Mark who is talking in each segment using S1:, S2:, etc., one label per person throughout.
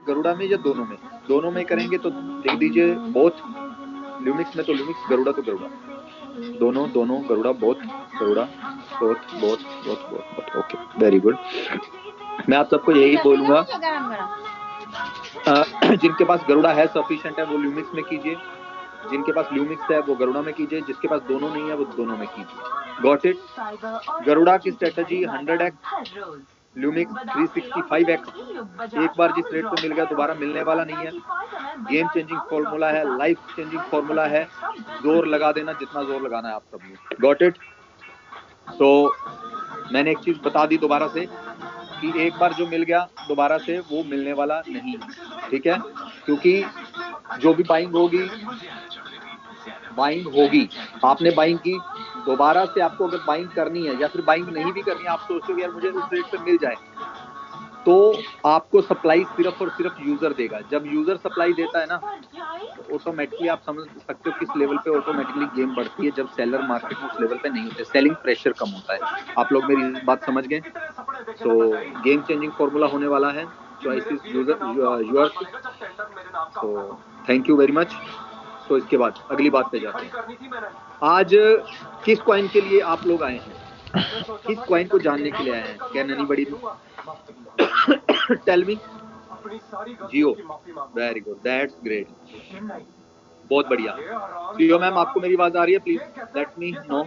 S1: गरुड़ा में या दोनों में? दोनों में करेंगे तो लिख दीजिए बोथ। ल्यूमिक्स में तो ल्यूमिक्स, गरुड़ा तो गरुड़ा, दोनों दोनों Garuda, both Garuda, both both both both. Okay, very good. मैं आप सबको यही बोलूंगा, जिनके पास गरुड़ा है सफिशिएंट है वो ल्यूमिक्स में कीजिए, जिनके पास ल्यूमिक्स है वो गरुड़ा में कीजिए, जिसके पास दोनों नहीं है वो दोनों में कीजिए। Got it? गरुड़ा की स्ट्रेटजी 100x, ल्यूमिक्स 365x। एक बार जिस रेट पे मिल गया दोबारा मिलने वाला नहीं है। गेम चेंजिंग फॉर्मूला है, लाइफ चेंजिंग फॉर्मूला है। जोर लगा देना जितना जोर लगाना है आप सब ने। Got it? तो मैंने एक चीज बता दी दोबारा से कि एक बार जो मिल गया दोबारा से वो मिलने वाला नहीं है, ठीक है? क्योंकि जो भी बाइंग होगी, आपने बाइंग की, दोबारा से आपको अगर बाइंग करनी है या फिर बाइंग नहीं भी करनी है, आप सोचते हो यार मुझे उस रेट पे मिल जाए, तो आपको सप्लाई सिर्फ और सिर्फ यूजर देगा। जब यूजर सप्लाई देता है ना, तो ऑटोमेटिकली आप समझ सकते हो किस लेवल पे ऑटोमेटिकली गेम बढ़ती है, जब सेलर मार्केट में उस लेवल पे नहीं होते, सेलिंग प्रेशर कम होता है। आप लोग मेरी बात समझ गए? सो गेम चेंजिंग फॉर्मूला होने वाला है, choice is user yours. So thank you very much. So इसके बाद अगली बात पे जाते हैं। आज किस कॉइन के लिए आप लोग आए हैं? किस कॉइन को जानने के लिए आए हैं? क्या ननी बड़ी टेल मी। जियो, वेरी गुड, दैट्स ग्रेट, बहुत बढ़िया। जियो मैम, आपको मेरी आवाज आ रही है? Please let me know.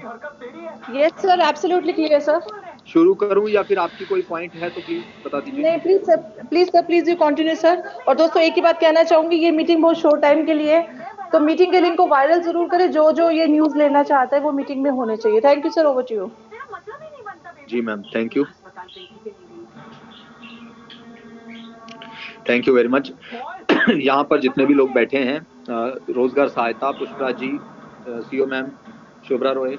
S2: Yes sir, absolutely clear sir.
S1: शुरू करूं या फिर आपकी कोई पॉइंट है तो प्लीज बता दीजिए।
S2: नहीं, प्लीज यू कंटिन्यू सर। और दोस्तों एक ही बात कहना चाहूंगी, ये मीटिंग बहुत शॉर्ट टाइम के लिए है, तो मीटिंग के लिंक को वायरल जरूर करें। जो जो ये न्यूज लेना चाहता है वो मीटिंग में होने चाहिए। Thank you sir, over to you.
S1: जी ma'am, thank you, thank you very much. यहाँ पर जितने भी लोग बैठे हैं, रोजगार सहायता, पुष्पराज जी, सीओ मैम, शुभ्रा रॉय,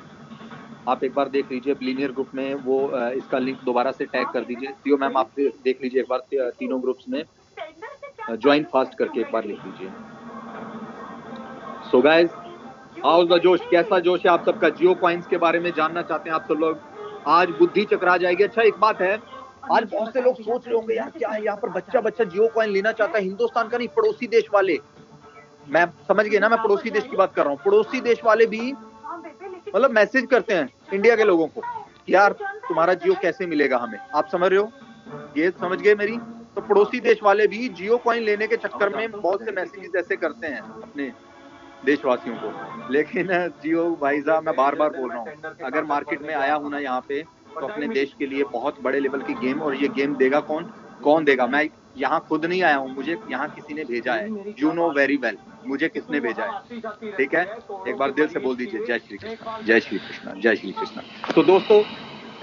S1: आप एक बार देख लीजिए लीनियर ग्रुप में वो इसका लिंक दोबारा से टैग कर दीजिए। सीओ मैम आप देख लीजिए एक बार तीनों ग्रुप्स में ज्वाइन फास्ट करके एक बार लिख लीजिए। सो गाइस, हाउ द जोश, कैसा जोश है आप सबका? जियो कॉइन्स के बारे में जानना चाहते हैं आप सब लोग? आज बुद्धि चकरा जाएगी। अच्छा एक बात है, आज बहुत से लोग सोच रहे होंगे यार क्या है यहाँ पर बच्चा बच्चा जियो कॉइन लेना चाहता है, हिंदुस्तान का नहीं पड़ोसी देश वाले। मैं समझ गए ना, मैं पड़ोसी देश की बात कर रहा हूँ। पड़ोसी देश वाले भी मतलब मैसेज करते हैं इंडिया के लोगों को कि यार तुम्हारा जियो कैसे मिलेगा हमें, आप समझ रहे हो? ये समझ गए मेरी? तो पड़ोसी देश वाले भी जियो कॉइन लेने के चक्कर में बहुत से मैसेजेस ऐसे करते हैं अपने देशवासियों को। लेकिन जियो भाई साहब, मैं बार बार बोल रहा हूँ, अगर मार्केट में आया हूं ना यहाँ पे, तो अपने देश के लिए बहुत बड़े लेवल की गेम, और ये गेम देगा कौन? कौन देगा? मैं यहाँ खुद नहीं आया हूँ, मुझे यहाँ किसी ने भेजा है। यू नो वेरी वेल मुझे किसने भेजा है, ठीक है? एक बार दिल से बोल दीजिए जय श्री कृष्णा, जय श्री कृष्णा, जय श्री कृष्णा। तो दोस्तों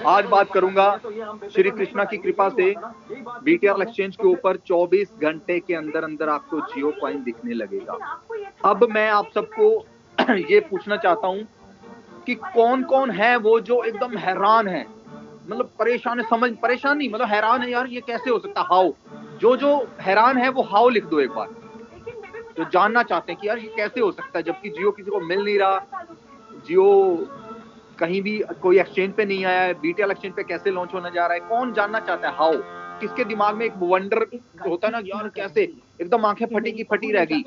S1: आज बात करूंगा श्री कृष्णा की कृपा से बीटीआर एक्सचेंज के ऊपर 24 घंटे के अंदर अंदर आपको जियो कॉइन दिखने लगेगा। अब मैं आप सबको ये पूछना चाहता हूं कि कौन कौन है वो जो एकदम हैरान है, मतलब परेशान है, समझ परेशान नहीं मतलब हैरान है, यार ये कैसे हो सकता? हाउ, जो हैरान है वो हाउ लिख दो एक बार। जो जानना चाहते हैं कि यार ये कैसे हो सकता है जबकि जियो किसी को मिल नहीं रहा, जियो कहीं भी कोई एक्सचेंज पे नहीं आया है, बीटीएल एक्सचेंज पे कैसे लॉन्च होने जा रहा है, कौन जानना चाहता है हाउ? किसके दिमाग में एक वंडर होता है ना यार कैसे, एकदम आंखें फटी की फटी रह गई।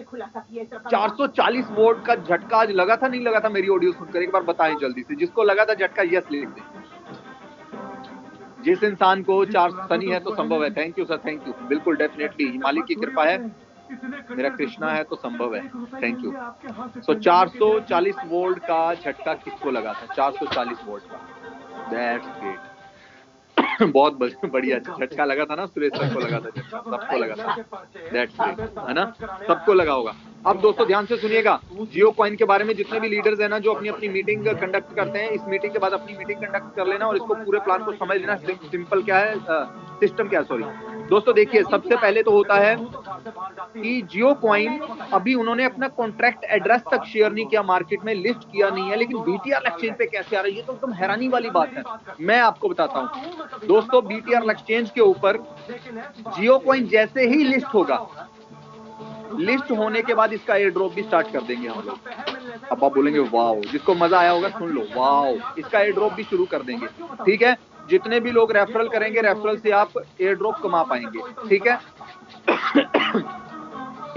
S1: 440 वोल्ट का झटका आज लगा था नहीं लगा था मेरी ऑडियो सुनकर? एक बार बताएं जल्दी से, जिसको लगा था झटका यस लिख दें। जिस इंसान को 4 सनी है तो संभव है। Thank you sir, thank you, बिल्कुल डेफिनेटली मालिक की कृपा है, मेरा कृष्णा है तो संभव है। Thank you. सो 440 वोल्ट का झटका किसको लगा था? 440 वोल्ट का, दैट्स ग्रेट। बहुत बढ़िया झटका लगा था ना, सुरेश सर को लगा था झटका, सबको लगा था, दैट्स ग्रेट, है ना? सबको लगा होगा। अब दोस्तों ध्यान से सुनिएगा, जियो कॉइन के बारे में जितने भी लीडर्स हैं ना जो अपनी अपनी मीटिंग कंडक्ट करते हैं, इस मीटिंग के बाद अपनी मीटिंग कंडक्ट कर लेना और इसको पूरे प्लान को समझ लेना। सिंपल क्या है, सिस्टम क्या है, सॉरी दोस्तों। देखिए सबसे पहले तो होता है कि जियो कॉइन अभी उन्होंने अपना कॉन्ट्रैक्ट एड्रेस तक शेयर नहीं किया, मार्केट में लिस्ट किया नहीं है, लेकिन बीटीआर एक्सचेंज पे कैसे आ रहा है, ये तो एकदम हैरानी वाली बात है। मैं आपको बताता हूं दोस्तों, बीटीआर एक्सचेंज के ऊपर जियो कॉइन जैसे ही लिस्ट होगा, लिस्ट होने के बाद इसका एयर ड्रॉप भी स्टार्ट कर देंगे हम लोग। अब आप बोलेंगे वाओ, जिसको मजा आया होगा सुन लो, वाओ, इसका एयर ड्रॉप भी शुरू कर देंगे, ठीक है? जितने भी लोग रेफरल करेंगे, रेफरल से आप एयर ड्रॉप कमा पाएंगे, ठीक है?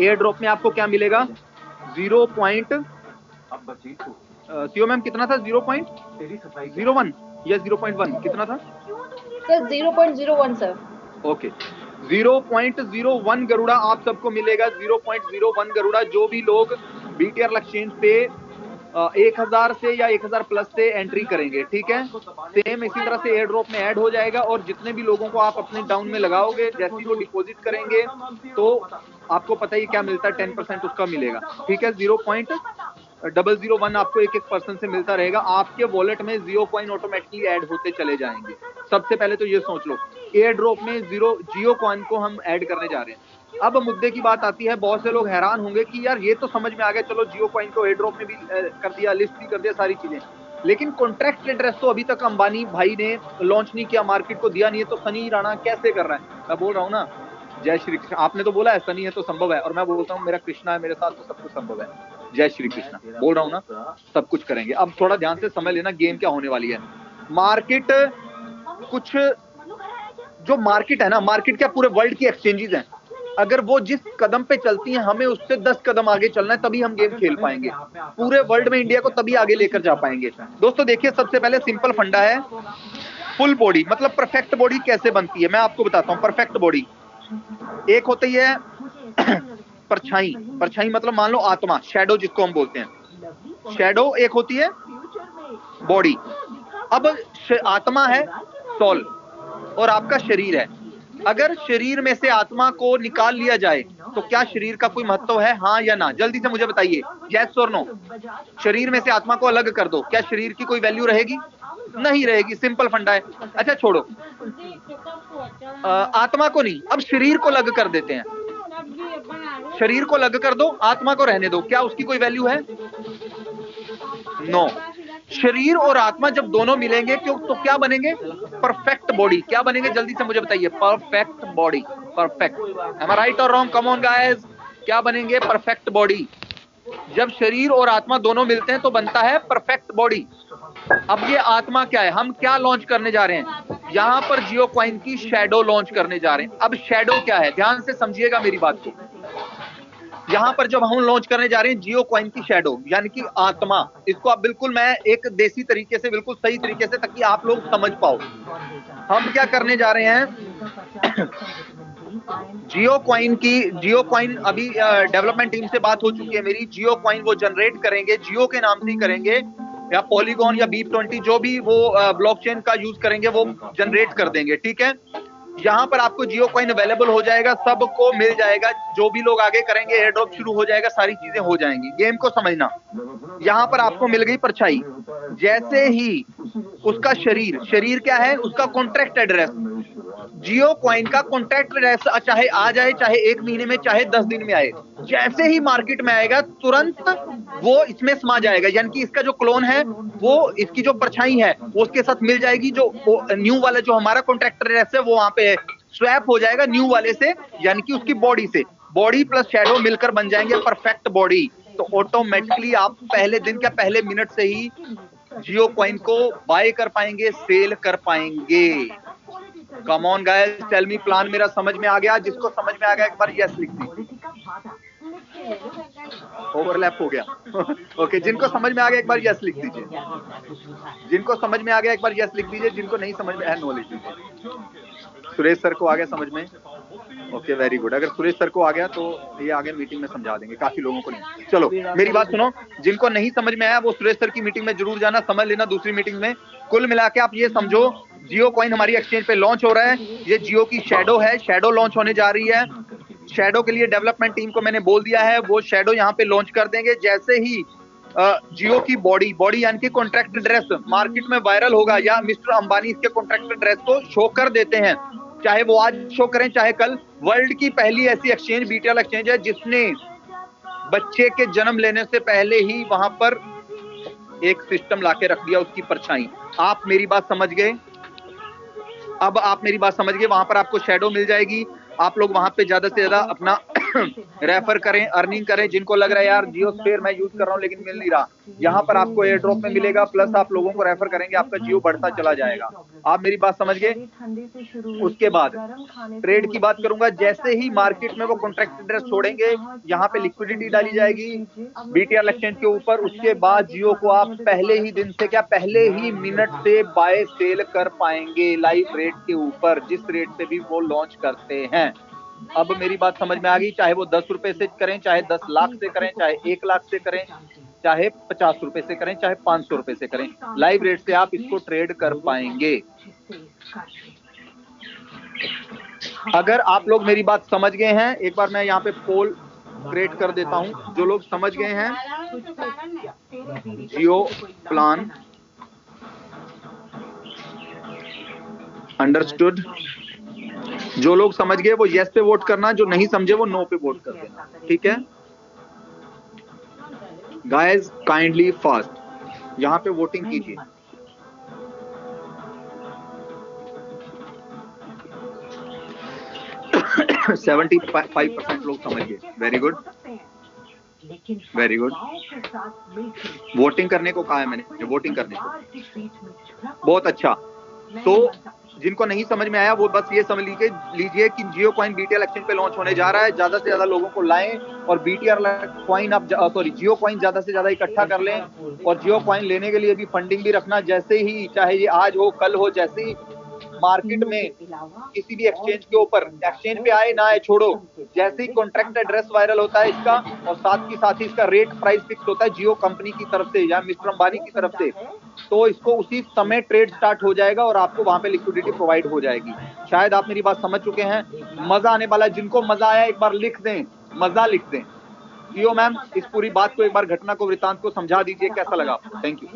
S1: एयर ड्रॉप में आपको क्या मिलेगा 0. सीओ मैम कितना था 0.01 या 0.1 कितना था
S2: सर 0.01 सर।
S1: ओके 0.01 गरुड़ा आप सबको मिलेगा 0.01 गरुड़ा जो भी लोग बीटीआर एक्सचेंज पे 1000 से या 1000 प्लस से एंट्री करेंगे, ठीक है। सेम इसी तरह से एयर ड्रॉप में ऐड हो जाएगा और जितने भी लोगों को आप अपने डाउन में लगाओगे जैसे ही वो डिपॉजिट करेंगे तो आपको पता ही क्या मिलता है 10% उसका मिलेगा, ठीक है। 0.001 आपको एक पर्सन से मिलता रहेगा। आपके वॉलेट में जियो कॉइन ऑटोमेटिकली ऐड होते चले जाएंगे। सबसे पहले तो ये सोच लो एयर ड्रॉप में जियो कॉइन को हम ऐड करने जा रहे हैं। अब मुद्दे की बात आती है, बहुत से लोग हैरान होंगे कि यार ये तो समझ में आ गया, चलो जियो कॉइन को एयर ड्रॉप में भी कर दिया, लिस्ट भी कर दिया, सारी चीजें, लेकिन कॉन्ट्रैक्ट एड्रेस तो अभी तक अंबानी भाई ने लॉन्च नहीं किया, मार्केट को दिया नहीं है, तो सनी राणा कैसे कर रहा है। मैं बोल रहा हूँ ना, जय श्री कृष्ण। आपने तो बोला है सनी है तो संभव है, और मैं बोलता हूँ मेरा कृष्णा है मेरे साथ तो सब कुछ संभव है। जय श्री कृष्ण बोल रहा हूँ ना, सब कुछ करेंगे। अब थोड़ा ध्यान से समझ लेना गेम क्या होने वाली है। मार्केट कुछ जो मार्केट है ना, मार्केट क्या पूरे वर्ल्ड की एक्सचेंजेस हैं, अगर वो जिस कदम पे चलती हैं हमें उससे 10 कदम आगे चलना है, तभी हम गेम खेल पाएंगे। पूरे वर्ल्ड में इंडिया को तभी आगे लेकर जा पाएंगे। दोस्तों देखिए, सबसे पहले सिंपल फंडा है, फुल बॉडी मतलब परफेक्ट बॉडी कैसे बनती है मैं आपको बताता हूँ। परफेक्ट बॉडी एक होती है परछाई, परछाई मतलब मान लो आत्मा, शैडो जिसको हम बोलते हैं, शैडो एक होती है बॉडी। अब आत्मा है सोल और आपका शरीर है। अगर शरीर में से आत्मा को निकाल लिया जाए तो क्या शरीर का कोई महत्व है, हाँ या ना? जल्दी से मुझे बताइए, यस और नो। शरीर में से आत्मा को अलग कर दो, क्या शरीर की कोई वैल्यू रहेगी? नहीं रहेगी, सिंपल फंडा है। अच्छा छोड़ो आत्मा को नहीं, अब शरीर को अलग कर देते हैं। शरीर को अलग कर दो, आत्मा को रहने दो, क्या उसकी कोई वैल्यू है? नो। शरीर और आत्मा जब दोनों मिलेंगे क्यों तो क्या बनेंगे? Perfect body. क्या बनेंगे जल्दी से मुझे बताइए? Perfect body. परफेक्ट, एम आई राइट और रॉन्ग? कम ऑन गाइस, क्या बनेंगे? Perfect body. जब शरीर और आत्मा दोनों मिलते हैं तो बनता है परफेक्ट बॉडी। अब ये आत्मा क्या है, हम क्या लॉन्च करने जा रहे हैं? यहां पर जियो कॉइन की शैडो लॉन्च करने जा रहे हैं। अब शैडो क्या है, ध्यान से समझिएगा मेरी बात को। यहां पर जब हम लॉन्च करने जा रहे हैं जियो कॉइन की शैडो यानी कि आत्मा, इसको आप बिल्कुल मैं एक देसी तरीके से, बिल्कुल सही तरीके से, ताकि आप लोग समझ पाओ हम क्या करने जा रहे हैं। जियो कॉइन अभी डेवलपमेंट टीम से बात हो चुकी है मेरी। जियो कॉइन वो जनरेट करेंगे, जियो के नाम से ही करेंगे, या पॉलीगॉन या बीप20 जो भी वो ब्लॉकचेन का यूज करेंगे वो जनरेट कर देंगे, ठीक है। यहाँ पर आपको जियो कॉइन अवेलेबल हो जाएगा, सबको मिल जाएगा। जो भी लोग आगे करेंगे एयर ड्रॉप शुरू हो जाएगा, सारी चीजें हो जाएंगी। गेम को समझना, यहाँ पर आपको मिल गई परछाई, जैसे ही उसका शरीर क्या है, उसका कॉन्ट्रैक्ट एड्रेस, जियो कॉइन का कॉन्ट्रैक्ट एड्रेस चाहे आ जाए, चाहे 1 महीने में, चाहे 10 दिन में आए, जैसे ही मार्केट में आएगा तुरंत वो इसमें समा जाएगा। यानी कि इसका जो क्लोन है वो, इसकी जो परछाई है वो उसके साथ मिल जाएगी। जो न्यू वाला जो हमारा कॉन्ट्रैक्ट एड्रेस है वो वहां पे स्वैप हो जाएगा न्यू वाले से, यानी कि उसकी बॉडी से। बॉडी प्लस शैडो मिलकर बन जाएंगे परफेक्ट बॉडी। तो ऑटोमेटिकली आप पहले दिन क्या पहले मिनट से ही जियो कॉइन को बाय कर पाएंगे, सेल कर पाएंगे। Come on guys, tell me plan मेरा समझ में आ गया? जिसको समझ में आ गया एक बार यस लिख दीजिए। ओवरलैप हो गया। ओके, जिनको समझ में आ गया एक बार यस लिख दीजिए। जिनको समझ में आ गया एक बार यस लिख दीजिए, जिनको नहीं समझ में आया नो लिख दीजिए। सुरेश सर को आ गया समझ में? Okay very good. अगर सुरेश सर को आ गया तो ये आगे मीटिंग में समझा देंगे, काफी लोगों को नहीं। चलो मेरी बात सुनो, जिनको नहीं समझ में आया वो सुरेश सर की मीटिंग में जरूर जाना, समझ लेना दूसरी मीटिंग में। कुल मिला के आप ये समझो, जियो कॉइन हमारी एक्सचेंज पे लॉन्च हो रहा है। ये जियो की शैडो है, शैडो लॉन्च होने जा रही है। शैडो के लिए डेवलपमेंट टीम को मैंने बोल दिया है, वो शैडो यहाँ पे लॉन्च कर देंगे। जैसे ही जियो की बॉडी यानी कि कॉन्ट्रैक्ट एड्रेस मार्केट में वायरल होगा, या मिस्टर अंबानी इसके कॉन्ट्रैक्ट एड्रेस को शो कर देते हैं, चाहे वो आज शो करें चाहे कल। वर्ल्ड की पहली ऐसी एक्सचेंज बीटीएल एक्सचेंज है जिसने बच्चे के जन्म लेने से पहले ही वहां पर एक सिस्टम लाके रख दिया, उसकी परछाई। आप मेरी बात समझ गए? अब आप मेरी बात समझ गए। वहां पर आपको शैडो मिल जाएगी, आप लोग वहां पे ज्यादा से ज्यादा अपना रेफर करें, अर्निंग करें। जिनको लग रहा है यार जियो स्फीयर मैं यूज कर रहा हूँ लेकिन मिल नहीं रहा, यहाँ पर आपको एयर ड्रॉप में मिलेगा, प्लस आप लोगों को रेफर करेंगे, आपका जियो बढ़ता चला जाएगा। आप मेरी बात समझ गए। उसके बाद ट्रेड की बात करूंगा। जैसे ही मार्केट में वो कॉन्ट्रैक्ट एड्रेस छोड़ेंगे, यहाँ पे लिक्विडिटी डाली जाएगी बीटीआर एक्सचेंज के ऊपर। उसके बाद जियो को आप पहले ही दिन से, क्या पहले ही मिनट से बाय सेल कर पाएंगे लाइव रेट के ऊपर, जिस रेट से भी वो लॉन्च करते हैं। अब मेरी बात समझ में आ गई। चाहे वो 10 रुपए से करें, चाहे 10 लाख से करें, चाहे 1 लाख से करें, चाहे 50 रुपए से करें, चाहे 500 रुपए से करें, लाइव रेट से आप इसको ट्रेड कर पाएंगे। अगर आप लोग मेरी बात समझ गए हैं, एक बार मैं यहाँ पे पोल क्रिएट कर देता हूं। जो लोग समझ गए हैं जियो प्लान, अंडरस्टूड। जो लोग समझ गए वो यस पे वोट करना, जो नहीं समझे वो नो पे वोट कर देना, ठीक है गाइस। काइंडली फास्ट यहाँ पे वोटिंग कीजिए। सेवेंटी 75% लोग समझ गए। Very good, very good. Voting करने को कहा है मैंने, वोटिंग करने को, बहुत अच्छा। तो जिनको नहीं समझ में आया वो बस ये समझ लीजिए कि जियो कॉइन बीटीआर एक्सचेंज पे लॉन्च होने जा रहा है। ज्यादा से ज्यादा लोगों को लाएं और बीटीआर कॉइन आप जियो कॉइन ज्यादा से ज्यादा इकट्ठा कर लें। और जियो कॉइन लेने के लिए भी फंडिंग भी रखना। जैसे ही, चाहे ये आज हो कल हो, जैसे ही मार्केट में किसी भी एक्सचेंज के ऊपर, एक्सचेंज पे आए ना आए छोड़ो, जैसे ही कॉन्ट्रैक्ट एड्रेस वायरल होता है इसका, और साथ ही इसका रेट प्राइस फिक्स होता है जियो कंपनी की तरफ से या मिस्टर अंबानी की तरफ से, तो इसको उसी समय ट्रेड स्टार्ट हो जाएगा और आपको वहां पे लिक्विडिटी प्रोवाइड हो जाएगी। शायद आप मेरी बात समझ चुके हैं। मजा आने वाला है। जिनको मजा आया एक बार लिख दें, मजा लिख दें। जियो मैम इस पूरी बात को एक बार, घटना को, वृतांत को समझा दीजिए, कैसा लगा आपको? Thank you.